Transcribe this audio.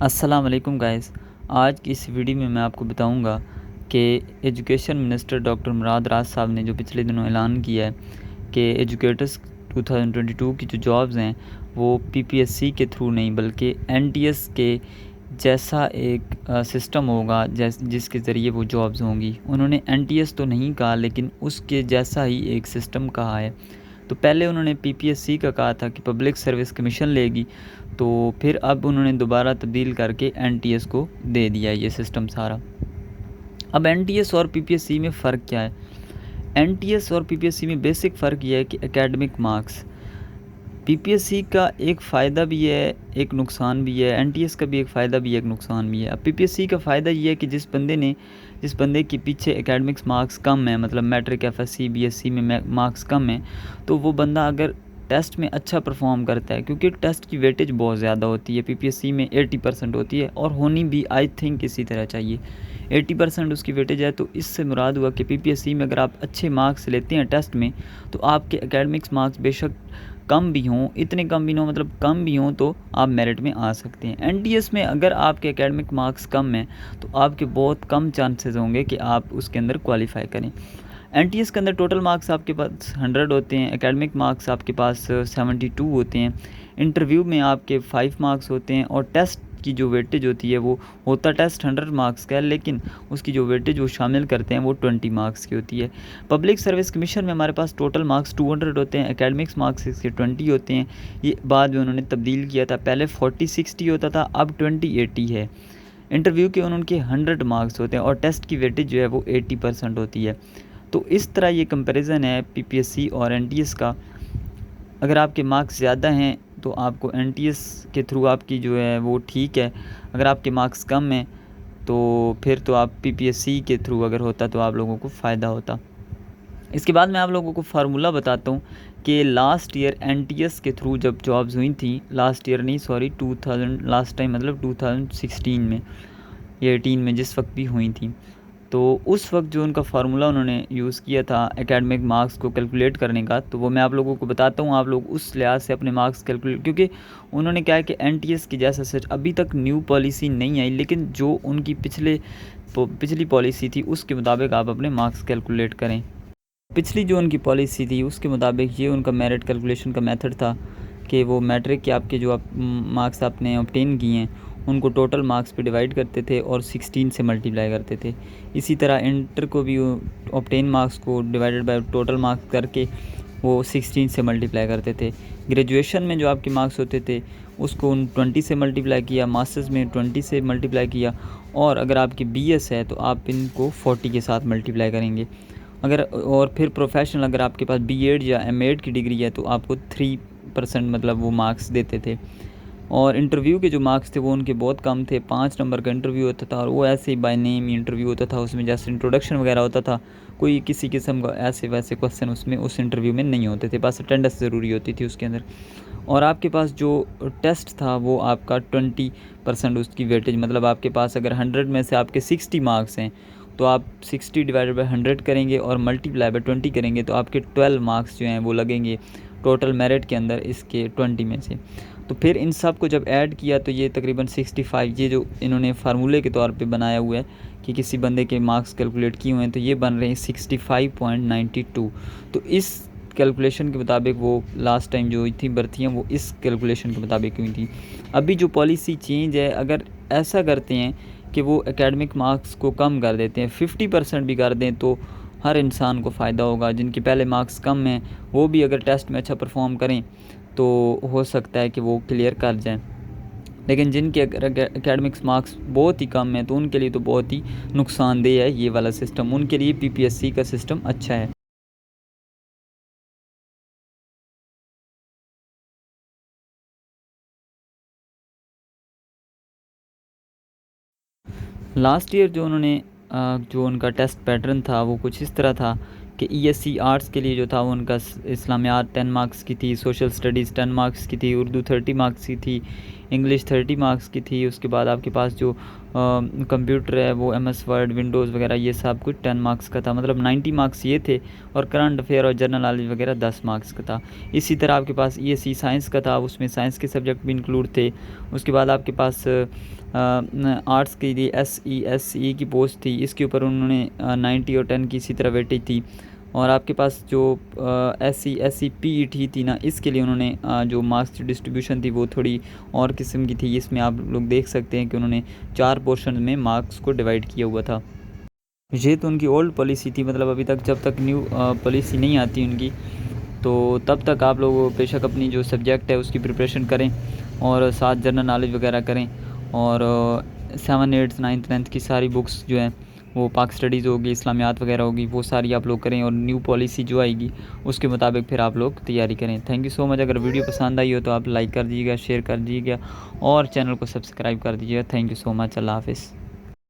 अस्सलाम वालेकुम गाइस। आज की इस वीडियो में मैं आपको बताऊंगा कि एजुकेशन मिनिस्टर डॉक्टर मुराद राज साहब ने जो पिछले दिनों ऐलान किया है कि एजुकेटर्स 2022 की जो जॉब्स हैं वो पीपीएससी के थ्रू नहीं बल्कि एनटीएस के जैसा एक सिस्टम होगा जिसके ज़रिए वो जॉब्स होंगी। उन्होंने एनटीएस तो नहीं कहा लेकिन उसके जैसा ही एक सिस्टम कहा है। तो पहले उन्होंने पीपीएससी का कहा था कि पब्लिक सर्विस कमीशन लेगी, तो फिर अब उन्होंने दोबारा तब्दील करके एनटीएस को दे दिया ये सिस्टम सारा। अब एनटीएस और पीपीएससी में फ़र्क क्या है? एनटीएस और पीपीएससी में बेसिक फ़र्क ये है कि एकेडमिक मार्क्स, पीपीएससी का एक फ़ायदा भी है एक नुकसान भी है, एनटीएस का भी एक फ़ायदा भी है एक नुकसान भी है। अब पीपीएससी का फ़ायदा ये है कि जिस बंदे के पीछे एकेडमिक्स मार्क्स कम है, मतलब मैट्रिक एफएससी बीएससी में मार्क्स कम है, तो वो बंदा अगर टेस्ट में अच्छा परफॉर्म करता है, क्योंकि टेस्ट की वेटेज बहुत ज़्यादा होती है, पीपीएससी में 80% होती है और होनी भी आई थिंक इसी तरह चाहिए। 80% उसकी वेटेज है, तो इससे मुराद हुआ कि पीपीएससी में अगर आप अच्छे मार्क्स लेते हैं टेस्ट में तो आपके एकेडमिक्स मार्क्स बेशक कम भी हों, इतने कम भी ना हो, मतलब कम भी हों, तो आप मेरिट में आ सकते हैं। एनटीएस में अगर आपके एकेडमिक मार्क्स कम हैं तो आपके बहुत कम चांसेस होंगे कि आप उसके अंदर क्वालिफाई करें। एनटीएस के अंदर टोटल मार्क्स आपके पास 100 होते हैं, एकेडमिक मार्क्स आपके पास 72 होते हैं, इंटरव्यू में आपके 5 मार्क्स होते हैं और टेस्ट की जो वेटेज होती है वो होता टेस्ट 100 मार्क्स का है, लेकिन उसकी जो वेटेज वो शामिल करते हैं वो 20 मार्क्स की होती है। पब्लिक सर्विस कमीशन में हमारे पास टोटल मार्क्स 200 होते हैं, एकेडमिक्स मार्क्स इसके 20 होते हैं। ये बाद में उन्होंने तब्दील किया था, पहले 40-60 होता था, अब 20-80 है। इंटरव्यू के उनके 100 मार्क्स होते हैं और टेस्ट की वेटेज जो है वो 80% होती है। तो इस तरह ये कंपैरिजन है पीपीएससी और एनटीएस का। अगर आपके मार्क्स ज़्यादा हैं तो आपको एनटीएस के थ्रू आपकी जो है वो ठीक है, अगर आपके मार्क्स कम हैं तो फिर तो आप पीपीएससी के थ्रू अगर होता तो आप लोगों को फ़ायदा होता। इसके बाद मैं आप लोगों को फार्मूला बताता हूँ कि लास्ट ईयर एनटीएस के थ्रू जब जॉब्स हुई थी, लास्ट ईयर नहीं सॉरी 2000 लास्ट टाइम मतलब 2016 में या 18 में जिस वक्त भी हुई थी, तो उस वक्त जो उनका फार्मूला उन्होंने यूज़ किया था एकेडमिक मार्क्स को कैलकुलेट करने का, तो वो मैं आप लोगों को बताता हूँ, आप लोग उस लिहाज से अपने मार्क्स कैलकुलेट, क्योंकि उन्होंने क्या है कि एनटीएस की जैसा सच अभी तक न्यू पॉलिसी नहीं आई, लेकिन जो उनकी पिछली पॉलिसी थी उसके मुताबिक आप अपने मार्क्स कैलकुलेट करें। पिछली जो उनकी पॉलिसी थी उसके मुताबिक ये उनका मेरिट कैलकुलेशन का मेथड था कि वो मैट्रिक के आपके जो आप मार्क्स आपने ऑब्टेन किए हैं उनको टोटल मार्क्स पे डिवाइड करते थे और 16 से मल्टीप्लाई करते थे। इसी तरह इंटर को भी ऑब्टेन मार्क्स को डिवाइडेड बाय टोटल मार्क्स करके वो 16 से मल्टीप्लाई करते थे। ग्रेजुएशन में जो आपके मार्क्स होते थे उसको उन 20 से मल्टीप्लाई किया, मास्टर्स में 20 से मल्टीप्लाई किया, और अगर आपकी बीएस है तो आप इनको 40 के साथ मल्टीप्लाई करेंगे। अगर और फिर प्रोफेशनल अगर आपके पास बीएड या एमएड की डिग्री है तो आपको 3% मतलब वो मार्क्स देते थे। और इंटरव्यू के जो मार्क्स थे वो उनके बहुत कम थे, 5 नंबर का इंटरव्यू होता था और वो ऐसे ही बाय नेम ही इंटरव्यू होता था, उसमें जैसे इंट्रोडक्शन वगैरह होता था, कोई किसी किस्म का ऐसे वैसे क्वेश्चन उसमें उस इंटरव्यू में नहीं होते थे, बस अटेंडेंस ज़रूरी होती थी उसके अंदर। और आपके पास जो टेस्ट था वो आपका 20% उसकी वेटेज, मतलब आपके पास अगर 100 में से आपके 60 मार्क्स हैं तो आप 60 डिवाइडेड बाई 100 करेंगे और मल्टीप्लाई बाई 20 करेंगे तो आपके 12 मार्क्स जो हैं वो लगेंगे टोटल मेरिट के अंदर इसके 20 में से। तो फिर इन सब को जब ऐड किया तो ये तकरीबन 65, ये जो इन्होंने फार्मूले के तौर पे बनाया हुआ है कि किसी बंदे के मार्क्स कैलकुलेट किए हुए हैं, तो ये बन रहे हैं 65.92। तो इस कैलकुलेशन के मुताबिक वो लास्ट टाइम जो हुई थी भर्तियाँ वो इस कैलकुलेशन के मुताबिक हुई थी। अभी जो पॉलिसी चेंज है, अगर ऐसा करते हैं कि वो एकेडमिक मार्क्स को कम कर देते हैं, 50% भी कर दें, तो हर इंसान को फ़ायदा होगा। जिनके पहले मार्क्स कम हैं वो भी अगर टेस्ट में अच्छा परफॉर्म करें तो हो सकता है कि वो क्लियर कर जाएं, लेकिन जिनके एकेडमिक्स मार्क्स बहुत ही कम हैं तो उनके लिए तो बहुत ही नुकसानदेह है ये वाला सिस्टम। उनके लिए पीपीएससी का सिस्टम अच्छा है। लास्ट ईयर जो उनका टेस्ट पैटर्न था वो कुछ इस तरह था कि ईएससी आर्ट्स के लिए जो था वो उनका इस्लामियात 10 मार्क्स की थी, सोशल स्टडीज़ 10 मार्क्स की थी, उर्दू 30 मार्क्स की थी, इंग्लिश 30 मार्क्स की थी। उसके बाद आपके पास जो कंप्यूटर है वो MS वर्ड, विंडोज़ वगैरह ये सब कुछ 10 मार्क्स का था, मतलब 90 मार्क्स ये थे, और करंट अफेयर और जनरल नॉलेज वगैरह 10 मार्क्स का था। इसी तरह आपके पास ESE साइंस का था, उसमें साइंस के सब्जेक्ट भी इंक्लूड थे। उसके बाद आपके पास आर्ट्स के लिए SE की पोस्ट थी, इसके ऊपर उन्होंने 90 और 10 की इसी तरह वेटेज थी। और आपके पास जो SC PET थी ना, इसके लिए उन्होंने जो मार्क्स डिस्ट्रीब्यूशन थी वो थोड़ी और किस्म की थी। इसमें आप लोग देख सकते हैं कि उन्होंने 4 पोर्शन में मार्क्स को डिवाइड किया हुआ था। ये तो उनकी ओल्ड पॉलिसी थी, मतलब अभी तक जब तक न्यू पॉलिसी नहीं आती उनकी, तो तब तक आप लोग बेशक अपनी जो सब्जेक्ट है उसकी प्रिपरेशन करें और साथ जनरल नॉलेज वगैरह करें। और 7, 8, 9th 10th की सारी बुक्स जो हैं वो पाक स्टडीज़ होगी, इस्लामियात वगैरह होगी, वो सारी आप लोग करें, और न्यू पॉलिसी जो आएगी उसके मुताबिक फिर आप लोग तैयारी करें। Thank you so much. अगर वीडियो पसंद आई हो तो आप लाइक कर दीजिएगा, शेयर कर दीजिएगा और चैनल को सब्सक्राइब कर दीजिएगा। Thank you so much. अल्लाह हाफ़िज़।